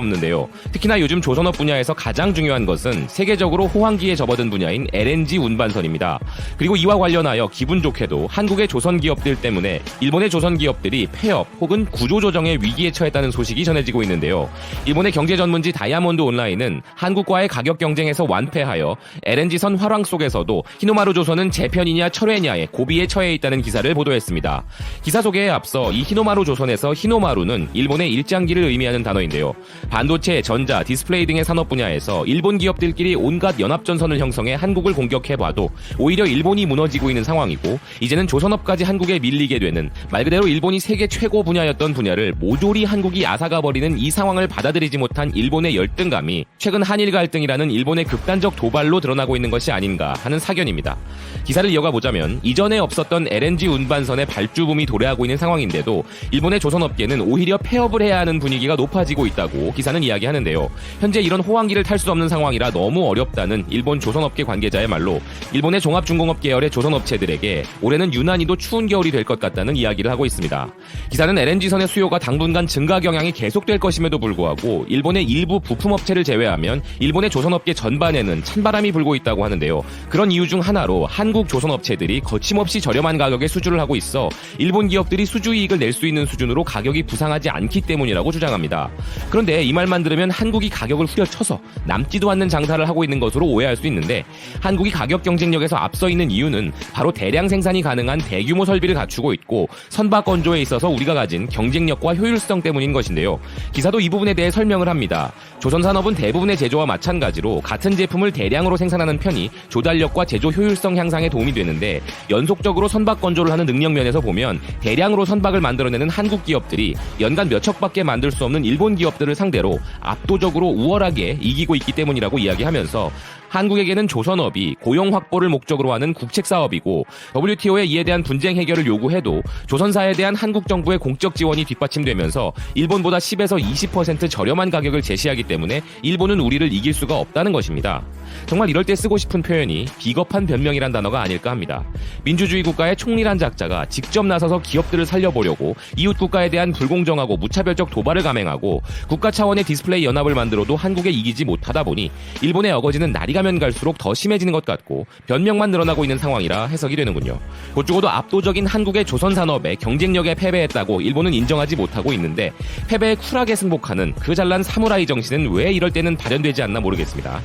없는데요. 특히나 요즘 조선업 분야에서 가장 중요한 것은 세계적으로 호황기에 접어든 분야인 LNG 운반선입니다. 그리고 이와 관련하여 기분 좋게도 한국의 조선 기업들 때문에 일본의 조선 기업들이 폐업 혹은 구조조정의 위기에 처했다는 소식이 전해지고 있는데요. 일본의 경제 전문지 다이아몬드 온라인은 한국과의 가격 경쟁에서 완패하여 LNG선 활황 속에서도 히노마루 조선은 재편이냐 철회냐의 고비에 처해 있다는 기사를 보도했습니다. 기사 소개에 앞서 이 히노마루 조선에서 히노마루는 일본의 일장기를 의미하는 단어인데요. 반도체, 전자, 디스플레이 등의 산업 분야에서 일본 기업들끼리 온갖 연합전선을 형성해 한국을 공격해봐도 오히려 일본이 무너지고 있는 상황이고 이제는 조선업까지 한국에 밀리게 되는 말 그대로 일본이 세계 최고 분야였던 분야를 모조리 한국이 앗아가버리는 이 상황을 받아들이지 못한 일본의 열등감이 최근 한일 갈등이라는 일본의 극단적 도발로 드러나고 있는 것이 아닌가 하는 사견입니다. 기사를 이어가 보자면 이전에 없었던 LNG 운반선의 발주붐이 도래하고 있는 상황인데도 일본의 조선업계는 오히려 폐업을 해야 하는 분위기가 높아지고 있다고 기사는 이야기하는데요. 현재 이런 호황기를 탈 수 없는 상황이라 너무 어렵다는 일본 조선업계 관계자의 말로 일본의 종합중공업 계열의 조선업체들에게 올해는 유난히도 추운 겨울이 될 것 같다는 이야기를 하고 있습니다. 기사는 LNG선의 수요가 당분간 증가 경향이 계속될 것임에도 불구하고 일본의 일부 부품업체를 제외하면 일본의 조선업계 전반에는 찬바람이 불고 있다고 하는데요. 그런 이유 중 하나로 한국 조선업체들이 거침없이 저렴한 가격에 수주를 하고 있어 일본 기업들이 수주이익을 낼 수 있는 수준으로 가격이 부상하지 않기 때문이라고 주장합니다. 그런데 이 말만 들으면 한국이 가격을 후려쳐서 남지도 않는 장사를 하고 있는 것으로 오해할 수 있는데 한국이 가격 경쟁력에서 앞서 있는 이유는 바로 대량 생산이 가능한 대규모 설비를 갖추고 있고 선박 건조에 있어서 우리가 가진 경쟁력과 효율성 때문인 것인데요. 기사도 이 부분에 대해 설명을 합니다. 조선산업은 대부분의 제조와 마찬가지로 같은 제품을 대량으로 생산하는 편이 조달력과 제조 효율성 향상에 도움이 되는데 연속적으로 선박 건조를 하는 능력 면에서 보면 대량으로 선박을 만들어내는 한국 기업들이 연간 몇 척밖에 만들 수 없는 일본 기업들을 상대로 압도적으로 우월하게 이기고 있기 때문이라고 이야기하면서 한국에게는 조선업이 고용 확보를 목적으로 하는 국책사업이고 WTO에 이에 대한 분쟁 해결을 요구해도 조선사에 대한 한국 정부의 공적 지원이 뒷받침되면서 일본보다 10에서 20% 저렴한 가격을 제시하기 때문에 일본은 우리를 이길 수가 없다는 것입니다. 정말 이럴 때 쓰고 싶은 표현이 비겁한 변명이란 단어가 아닐까 합니다. 민주주의 국가의 총리란 작자가 직접 나서서 기업들을 살려보려고 이웃 국가에 대한 불공정하고 무차별적 도발을 감행하고 국가 차원의 디스플레이 연합을 만들어도 한국에 이기지 못하다 보니 일본의 어거지는 날이 가면 갈수록 더 심해지는 것 같고 변명만 늘어나고 있는 상황이라 해석이 되는군요. 곧 죽어도 압도적인 한국의 조선산업의 경쟁력에 패배했다고 일본은 인정하지 못하고 있는데 패배에 쿨하게 승복하는 그 잘난 사무라이 정신은 왜 이럴 때는 발현되지 않나 모르겠습니다.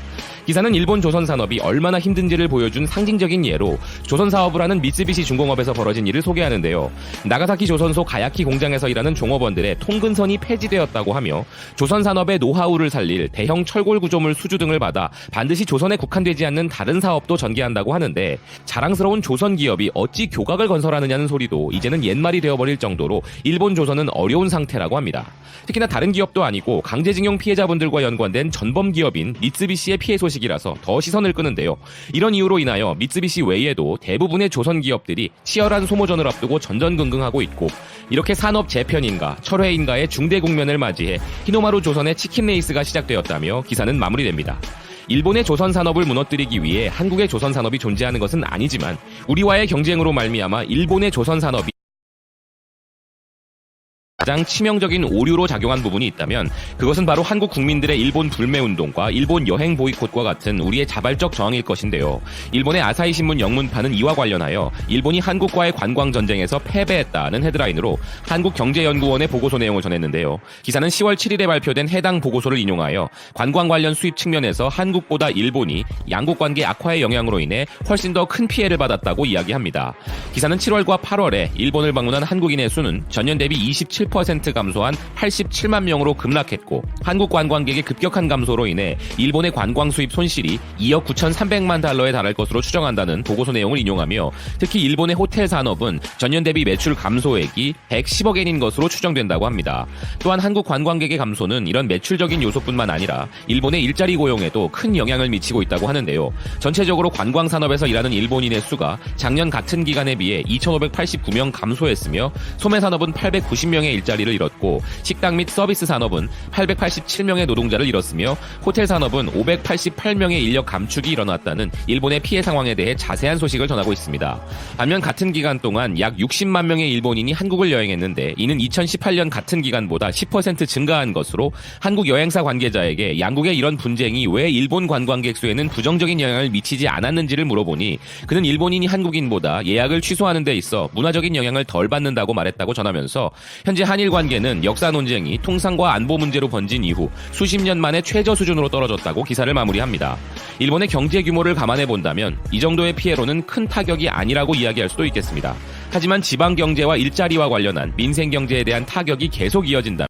기사는 일본 조선산업이 얼마나 힘든지를 보여준 상징적인 예로 조선사업을 하는 미쓰비시 중공업에서 벌어진 일을 소개하는데요. 나가사키 조선소 가야키 공장에서 일하는 종업원들의 통근선이 폐지되었다고 하며 조선산업의 노하우를 살릴 대형 철골 구조물 수주 등을 받아 반드시 조선에 국한되지 않는 다른 사업도 전개한다고 하는데 자랑스러운 조선 기업이 어찌 교각을 건설하느냐는 소리도 이제는 옛말이 되어버릴 정도로 일본 조선은 어려운 상태라고 합니다. 특히나 다른 기업도 아니고 강제징용 피해자분들과 연관된 전범 기업인 미쓰비시의 피해 소식이라서 더 시선을 끄는데요. 이런 이유로 인하여 미쓰비시 외에도 대부분의 조선 기업들이 치열한 소모전을 앞두고 전전긍긍하고 있고 이렇게 산업 재편인가 철회인가의 중대 국면을 맞이해 히노마루 조선의 치킨 레이스가 시작되었다며 기사는 마무리됩니다. 일본의 조선 산업을 무너뜨리기 위해 한국의 조선 산업이 존재하는 것은 아니지만 우리와의 경쟁으로 말미암아 일본의 조선 산업이 가장 치명적인 오류로 작용한 부분이 있다면 그것은 바로 한국 국민들의 일본 불매운동과 일본 여행 보이콧과 같은 우리의 자발적 저항일 것인데요. 일본의 아사히 신문 영문판은 이와 관련하여 일본이 한국과의 관광전쟁에서 패배했다는 헤드라인으로 한국경제연구원의 보고서 내용을 전했는데요. 기사는 10월 7일에 발표된 해당 보고서를 인용하여 관광 관련 수입 측면에서 한국보다 일본이 양국관계 악화의 영향으로 인해 훨씬 더 큰 피해를 받았다고 이야기합니다. 기사는 7월과 8월에 일본을 방문한 한국인의 수는 전년 대비 27% 감소한 87만 명으로 급락했고 한국 관광객의 급격한 감소로 인해 일본의 관광 수입 손실이 2억 9,300만 달러에 달할 것으로 추정한다는 보고서 내용을 인용하며 특히 일본의 호텔 산업은 전년 대비 매출 감소액이 110억 엔인 것으로 추정된다고 합니다. 또한 한국 관광객의 감소는 이런 매출적인 요소뿐만 아니라 일본의 일자리 고용에도 큰 영향을 미치고 있다고 하는데요. 전체적으로 관광 산업에서 일하는 일본인의 수가 작년 같은 기간에 비해 2,589명 감소했으며 소매 산업은 890명에 일자리를 잃었고 식당 및 서비스 산업은 887명의 노동자를 잃었으며 호텔 산업은 588명의 인력 감축이 일어났다는 일본의 피해 상황에 대해 자세한 소식을 전하고 있습니다. 반면 같은 기간 동안 약 60만 명의 일본인이 한국을 여행했는데 이는 2018년 같은 기간보다 10% 증가한 것으로 한국 여행사 관계자에게 양국의 이런 분쟁이 왜 일본 관광객 수에는 부정적인 영향을 미치지 않았는지를 물어보니 그는 일본인이 한국인보다 예약을 취소하는 데 있어 문화적인 영향을 덜 받는다고 말했다고 전하면서 현재 한일 관계는 역사 논쟁이 통상과 안보 문제로 번진 이후 수십 년 만에 최저 수준으로 떨어졌다고 기사를 마무리합니다. 일본의 경제 규모를 감안해 본다면 이 정도의 피해로는 큰 타격이 아니라고 이야기할 수도 있겠습니다. 하지만 지방 경제와 일자리와 관련한 민생 경제에 대한 타격이 계속 이어진다.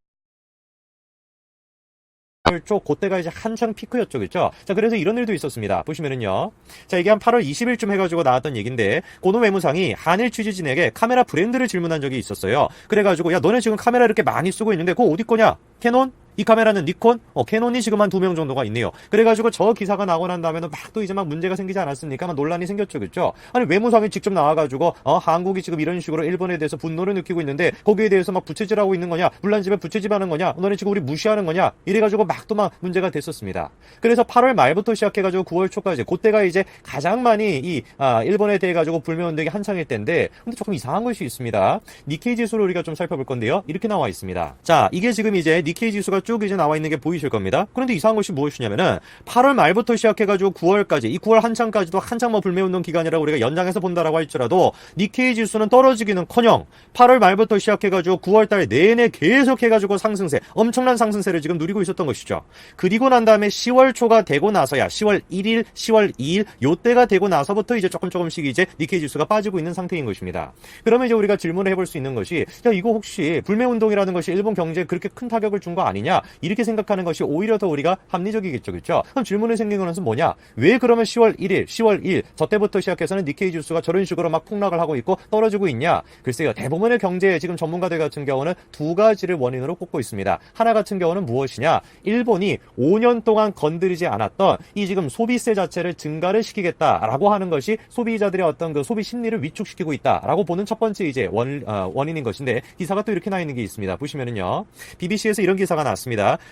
쪽 그때가 이제 한창 피크였죠, 그렇죠? 자, 그래서 이런 일도 있었습니다. 보시면은요, 자, 이게 한 8월 20일쯤 해가지고 나왔던 얘기인데 고노 외무상이 한일 취재진에게 카메라 브랜드를 질문한 적이 있었어요. 그래가지고 야, 너네 지금 카메라 이렇게 많이 쓰고 있는데 그거 어디 거냐? 캐논? 이 카메라는 니콘? 캐논이 지금 한 2명 정도가 있네요. 그래가지고 저 기사가 나고 난 다음에는 막 또 이제 막 문제가 생기지 않았습니까? 막 논란이 생겼죠, 그렇죠? 아니, 외무상이 직접 나와가지고 한국이 지금 이런 식으로 일본에 대해서 분노를 느끼고 있는데 거기에 대해서 막 부채질하고 있는 거냐? 물란집에 부채질하는 거냐? 너네 지금 우리 무시하는 거냐? 이래가지고 막 또 막 문제가 됐었습니다. 그래서 8월 말부터 시작해가지고 9월 초까지 그때가 이제 가장 많이 이 일본에 대해 가지고 불매운동이 한창일 때인데 근데 조금 이상한 것이 있습니다. 니케이 지수를 우리가 좀 살펴볼 건데요. 이렇게 나와 있습니다. 자, 이게 지금 이제 니케이 지수가 쭉 이제 나와 있는 게 보이실 겁니다. 그런데 이상한 것이 무엇이냐면은 8월 말부터 시작해가지고 9월까지 이 9월 한창까지도 한창 뭐 불매운동 기간이라고 우리가 연장해서 본다라고 할지라도 니케이 지수는 떨어지기는커녕 8월 말부터 시작해가지고 9월달 내내 계속해가지고 상승세, 엄청난 상승세를 지금 누리고 있었던 것이죠. 그리고 난 다음에 10월 초가 되고 나서야 10월 1일, 10월 2일 요때가 되고 나서부터 이제 조금씩 이제 니케이 지수가 빠지고 있는 상태인 것입니다. 그러면 이제 우리가 질문을 해볼 수 있는 것이 야, 이거 혹시 불매운동이라는 것이 일본 경제에 그렇게 큰 타격을 준 거 아니냐? 이렇게 생각하는 것이 오히려 더 우리가 합리적이겠죠, 그렇죠? 그럼 질문이 생긴 것은 뭐냐? 왜 그러면 10월 1일, 10월 2일 저 때부터 시작해서는 니케이 지수가 저런 식으로 막 폭락을 하고 있고 떨어지고 있냐? 글쎄요, 대부분의 경제 지금 전문가들 같은 경우는 두 가지를 원인으로 꼽고 있습니다. 하나 같은 경우는 무엇이냐? 일본이 5년 동안 건드리지 않았던 이 지금 소비세 자체를 증가를 시키겠다라고 하는 것이 소비자들의 어떤 그 소비 심리를 위축시키고 있다라고 보는 첫 번째 이제 원인인 것인데 기사가 또 이렇게 나 있는 게 있습니다. 보시면은요, BBC에서 이런 기사가 나왔습니다.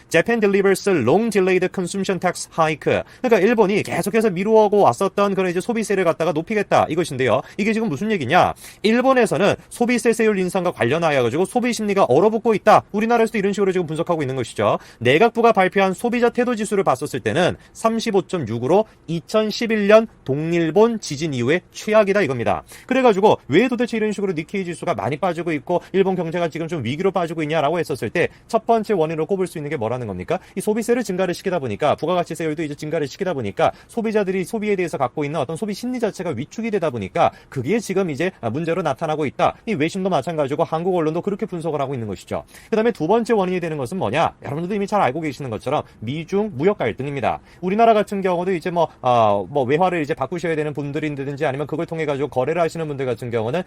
Japan delivers long delayed consumption tax hike. 그러니까 일본이 계속해서 미루어고 왔었던 그런 이제 소비세를 갖다가 높이겠다 이것인데요. 이게 지금 무슨 얘기냐? 일본에서는 소비세 세율 인상과 관련하여 가지고 소비 심리가 얼어붙고 있다. 우리나라에서도 이런 식으로 지금 분석하고 있는 것이죠. 내각부가 발표한 소비자 태도 지수를 봤었을 때는 35.6으로 2011년 동일본 지진 이후에 최악이다 이겁니다. 그래가지고 왜 도대체 이런 식으로 니케이 지수가 많이 빠지고 있고 일본 경제가 지금 좀 위기로 빠지고 있냐라고 했었을 때 첫 번째 원인으로 꼽을 수 있는 게 뭐라는 겁니까? 이 소비세를 증가를 시키다 보니까 부가가치세율도 이제 증가를 시키다 보니까 소비자들이 소비에 대해서 갖고 있는 어떤 소비 심리 자체가 위축이 되다 보니까 그게 지금 이제 문제로 나타나고 있다. 이 외신도 마찬가지고 한국 언론도 그렇게 분석을 하고 있는 것이죠. 그 다음에 두 번째 원인이 되는 것은 뭐냐? 여러분들도 이미 잘 알고 계시는 것처럼 미중 무역 갈등입니다. 우리나라 같은 경우도 이제 뭐 외화를 이제 바꾸셔야 되는 분들인든지 아니면 그걸 통해 가지고 거래를 하시는 분들 같은 경우는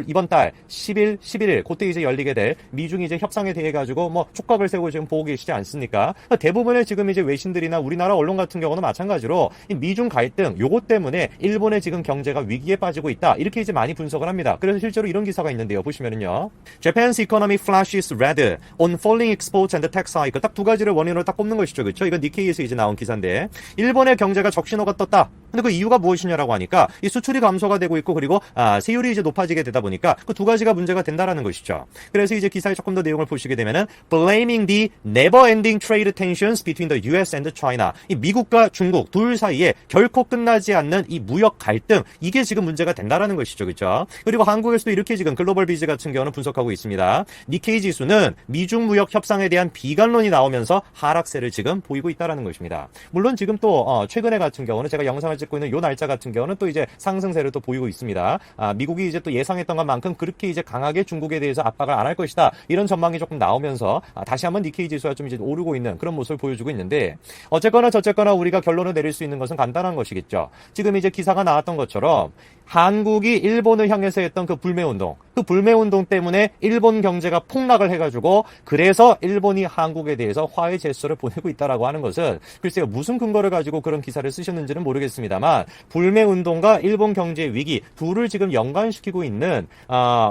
이번 달 10일, 11일 그때 이제 열리게 될 미중이 이제 협상에 대해 가지고 뭐 촉각을 세우고 지금 보고 계시지 않습니까? 대부분의 지금 이제 외신들이나 우리나라 언론 같은 경우는 마찬가지로 이 미중 갈등 요것 때문에 일본의 지금 경제가 위기에 빠지고 있다. 이렇게 이제 많이 분석을 합니다. 그래서 실제로 이런 기사가 있는데요. 보시면은요. Japan's economy flashes red on falling exports and tax hike. 딱 두 가지를 원인으로 딱 꼽는 것이죠. 그렇죠? 이건 니케이에서 이제 나온 기사인데 일본의 경제가 적신호가 떴다. 근데 그 이유가 무엇이냐라고 하니까 이 수출이 감소가 되고 있고 그리고 세율이 이제 높아지게 되다 보니까 그 두 가지가 문제가 된다라는 것이죠. 그래서 이제 기사에 조금 더 내용을 보시게 되면은 blaming the never-ending trade tensions between the US and China. 이 미국과 중국 둘 사이에 결코 끝나지 않는 이 무역 갈등 이게 지금 문제가 된다라는 것이죠, 그렇죠? 그리고 한국에서도 이렇게 지금 글로벌 비즈 같은 경우는 분석하고 있습니다. 니케이 지수는 미중 무역 협상에 대한 비관론이 나오면서 하락세를 지금 보이고 있다라는 것입니다. 물론 지금 또 최근에 같은 경우는 제가 영상을 찍고 있는 요 날짜 같은 경우는 또 이제 상승세를 또 보이고 있습니다. 미국이 이제 또 예상했던 것만큼 그렇게 이제 강하게 중국에 대해서 압박을 안 할 것이다. 이런 전망이 조금 나오면서 다시 한번 니케이 지수가 좀 이제 오르고 있는 그런 모습을 보여주고 있는데 어쨌거나 저쨌거나 우리가 결론을 내릴 수 있는 것은 간단한 것이겠죠. 지금 이제 기사가 나왔던 것처럼 한국이 일본을 향해서 했던 그 불매운동, 그 불매운동 때문에 일본 경제가 폭락을 해가지고 그래서 일본이 한국에 대해서 화해 제스처를 보내고 있다라고 하는 것은 글쎄요 무슨 근거를 가지고 그런 기사를 쓰셨는지는 모르겠습니다만 불매운동과 일본 경제 위기 둘을 지금 연관시키고 있는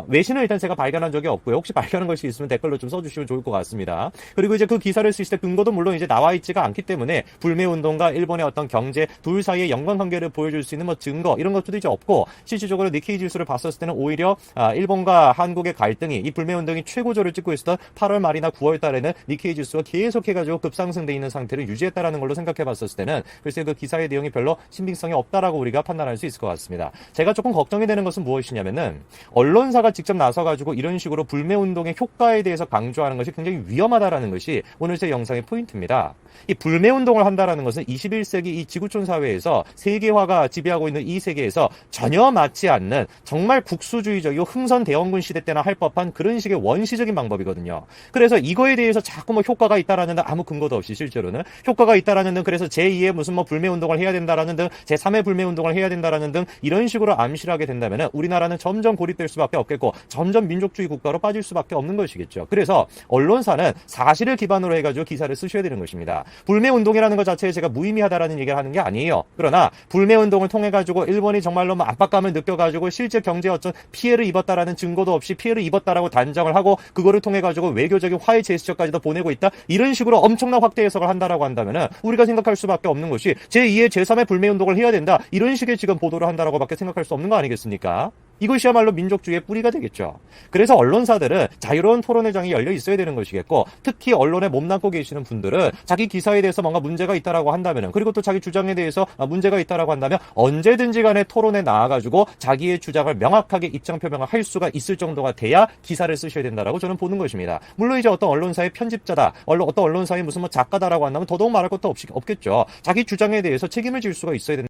외신을 일단 제가 발견한 적이 없고요. 혹시 발견한 것이 있으면 댓글로 좀 써주시면 좋을 것 같습니다. 그리고 이제 그 기사를 쓰실 때 근거도 물론 이제 나와 있지가 않기 때문에 불매운동과 일본의 어떤 경제 둘 사이의 연관관계를 보여줄 수 있는 뭐 증거 이런 것들도 이제 없고 실질적으로 니케이 지수를 봤었을 때는 오히려 일본과 한국의 갈등이 이 불매운동이 최고조를 찍고 있었던 8월 말이나 9월 달에는 니케이 지수가 계속해가지고 급상승돼 있는 상태를 유지했다라는 걸로 생각해 봤었을 때는 글쎄 그 기사의 내용이 별로 신빙성이 없다라고 우리가 판단할 수 있을 것 같습니다. 제가 조금 걱정이 되는 것은 무엇이냐면은 언론사가 직접 나서가지고 이런 식으로 불매운동의 효과에 대해서 강조하는 것이 굉장히 위험하다라는 것이 오늘 제 영상의 포인트입니다. 이 불매운동을 한다라는 것은 21세기 이 지구촌 사회에서 세계화가 지배하고 있는 이 세계에서 전혀 맞지 않는 정말 국수주의적이고 흥선 대원군 시대 때나 할 법한 그런 식의 원시적인 방법이거든요. 그래서 이거에 대해서 자꾸 뭐 효과가 있다라는 등 아무 근거도 없이 실제로는 효과가 있다라는 등 그래서 제2의 무슨 뭐 불매운동을 해야 된다라는 등 제3의 불매운동을 해야 된다라는 등 이런 식으로 암시를 하게 된다면 우리나라는 점점 고립될 수밖에 없겠고 점점 민족주의 국가로 빠질 수밖에 없는 것이겠죠. 그래서 언론사는 사실을 기반으로 해가지고 기사를 쓰셔야 되는 것입니다. 불매운동이라는 것 자체에 제가 무의미하다라는 얘기를 하는 게 아니에요. 그러나 불매운동을 통해 가지고 일본이 정말로 뭐 압박감을 느껴가지고 실제 경제에 어떤 피해를 입었다라는 증거도 없이 피해를 입었다라고 단정을 하고 그거를 통해 가지고 외교적인 화해 제스처까지도 보내고 있다. 이런 식으로 엄청난 확대 해석을 한다라고 한다면은 우리가 생각할 수밖에 없는 것이 제2의 제3의 불매운동을 해야 된다. 이런 식의 지금 보도를 한다라고밖에 생각할 수 없는 거 아니겠습니까? 이것이야말로 민족주의의 뿌리가 되겠죠. 그래서 언론사들은 자유로운 토론의 장이 열려 있어야 되는 것이겠고 특히 언론에 몸담고 계시는 분들은 자기 기사에 대해서 뭔가 문제가 있다라고 한다면 그리고 또 자기 주장에 대해서 문제가 있다라고 한다면 언제든지 간에 토론에 나와가지고 자기의 주장을 명확하게 입장 표명을 할 수가 있을 정도가 돼야 기사를 쓰셔야 된다라고 저는 보는 것입니다. 물론 이제 어떤 언론사의 편집자다, 어떤 언론사의 무슨 뭐 작가다라고 한다면 더더욱 말할 것도 없겠죠. 자기 주장에 대해서 책임을 질 수가 있어야 된다.